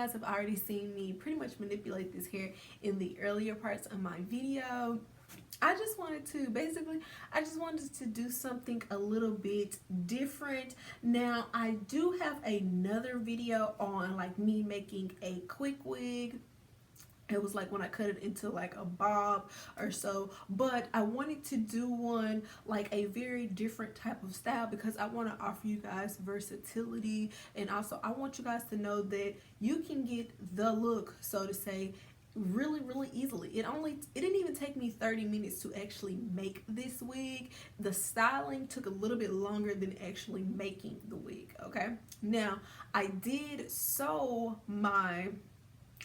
guys have already seen me pretty much manipulate this hair in the earlier parts of my video. I just wanted to do something a little bit different. Now, I do have another video on like me making a quick wig. It was like when I cut it into like a bob or so, but I wanted to do one like a very different type of style because I want to offer you guys versatility, and also I want you guys to know that you can get the look, so to say, really easily. It didn't even take me 30 minutes to actually make this wig. The styling took a little bit longer than actually making the wig. Okay, now I did sew my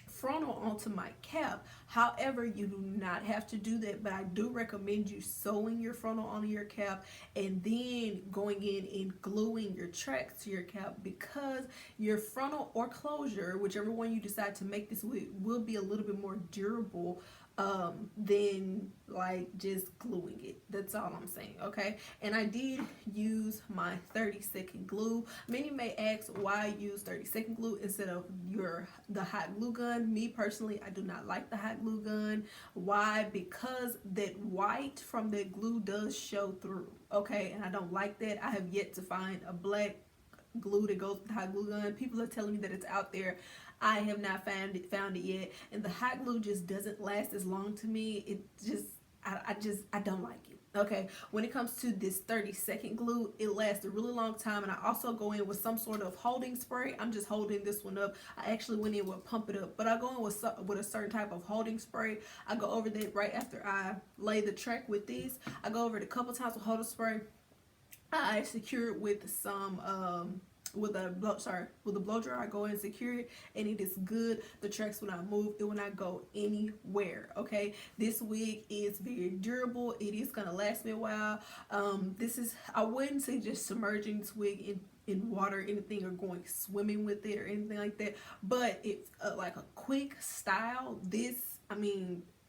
frontal onto my cap. However, you do not have to do that, but I do recommend you sewing your frontal onto your cap and then going in and gluing your tracks to your cap, because your frontal or closure, whichever one you decide to make this with, will be a little bit more durable than like just gluing it. That's all I'm saying. Okay, and I did use my 30-second glue. Many may ask why I use 30-second glue instead of the hot glue gun. Me personally, I do not like the hot glue gun. Why? Because that white from that glue does show through. Okay, and I don't like that. I have yet to find a black glue that goes with the hot glue gun. People are telling me that it's out there. I have not found it yet, and the hot glue just doesn't last as long to me. It just I don't like it. Okay, when it comes to this 30-second glue, it lasts a really long time, and I also go in with some sort of holding spray. I'm just holding this one up. I actually went in with Pump It Up, but I go in with a certain type of holding spray. I go over that right after I lay the track with this. I go over it a couple times with holding spray. I secure it with some with a blow dryer. I go in and secure it, and it is good. The tracks will not move, it will not go anywhere. Okay, this wig is very durable. It is gonna last me a while. I wouldn't say just submerging this wig in water or anything, or going swimming with it or anything like that, but it's like a quick style.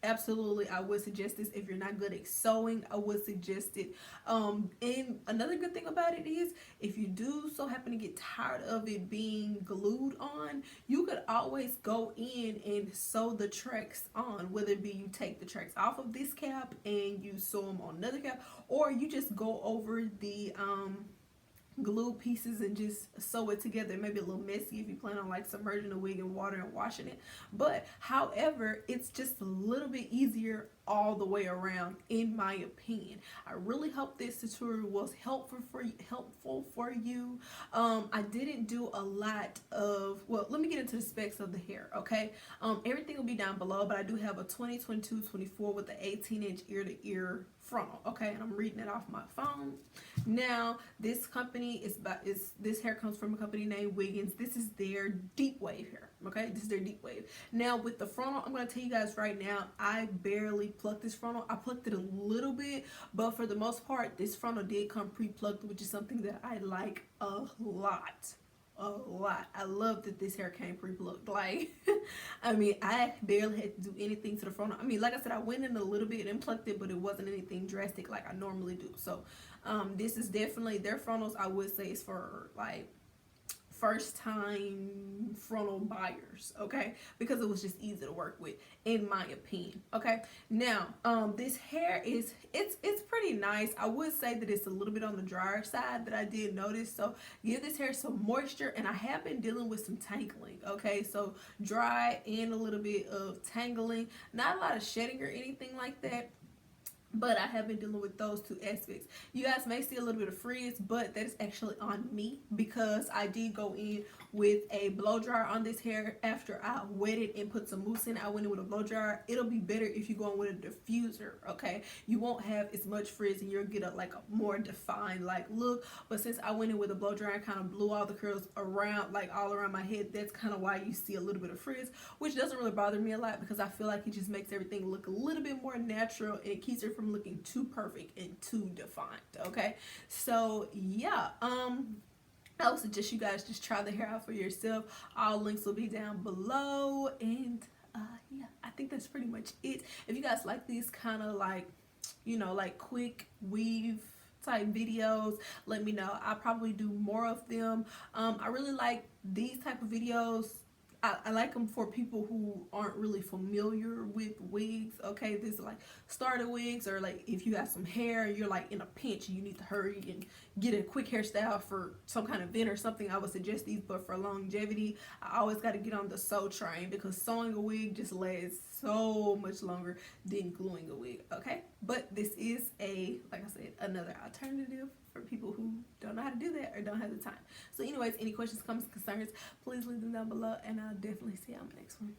Absolutely, I would suggest this. If you're not good at sewing, I would suggest it. And another good thing about it is, if you do so happen to get tired of it being glued on, you could always go in and sew the tracks on. Whether it be you take the tracks off of this cap and you sew them on another cap, or you just go over the glue pieces and just sew it together. Maybe a little messy if you plan on like submerging the wig in water and washing it, but however, it's just a little bit easier all the way around, in my opinion. I really hope this tutorial was helpful for you. I didn't do a lot of, well, let me get into the specs of the hair. Okay, everything will be down below, but I do have a 20/22/24 with the 18-inch ear-to-ear frontal. Okay, and I'm reading it off my phone. Now, this company this hair comes from a company named Wiggins. This is their deep wave hair. Okay, this is their deep wave. Now, with the frontal, I'm going to tell you guys right now, I barely plucked this frontal. I plucked it a little bit, but for the most part, this frontal did come pre-plucked, which is something that I like a lot. I love that this hair came pre-plucked. Like, I barely had to do anything to the frontal. Like I said, I went in a little bit and plucked it, but it wasn't anything drastic like I normally do. So this is definitely their frontals. I would say is for like first time frontal buyers, okay, because it was just easy to work with, in my opinion. Okay, now this hair it's pretty nice. I would say that it's a little bit on the drier side, that I did notice, so give this hair some moisture. And I have been dealing with some tangling. Okay, so dry and a little bit of tangling, not a lot of shedding or anything like that, but I have been dealing with those two aspects. You guys may see a little bit of frizz, but that is actually on me, because I did go in with a blow dryer on this hair after I wetted and put some mousse in. I went in with a blow dryer. It'll be better if you go in with a diffuser. Okay, you won't have as much frizz and you'll get a more defined like look. But since I went in with a blow dryer and kind of blew all the curls around, like all around my head, that's kind of why you see a little bit of frizz, which doesn't really bother me a lot, because I feel like it just makes everything look a little bit more natural, and it keeps it from looking too perfect and too defined. Okay, so yeah, I would suggest you guys just try the hair out for yourself. All links will be down below, and yeah, I think that's pretty much it. If you guys like these kind of like, like quick weave type videos, let me know. I'll probably do more of them. I really like these type of videos. I like them for people who aren't really familiar with wigs. Okay, this is like starter wigs, or like if you have some hair and you're like in a pinch and you need to hurry and get a quick hairstyle for some kind of event or something, I would suggest these. But for longevity, I always got to get on the sew train, because sewing a wig just lasts so much longer than gluing a wig. Okay, but this is a, like I said, another alternative for people who don't know how to do that or don't have the time. So anyways, any questions, comments, concerns, please leave them down below, and I'll definitely see you on the next one.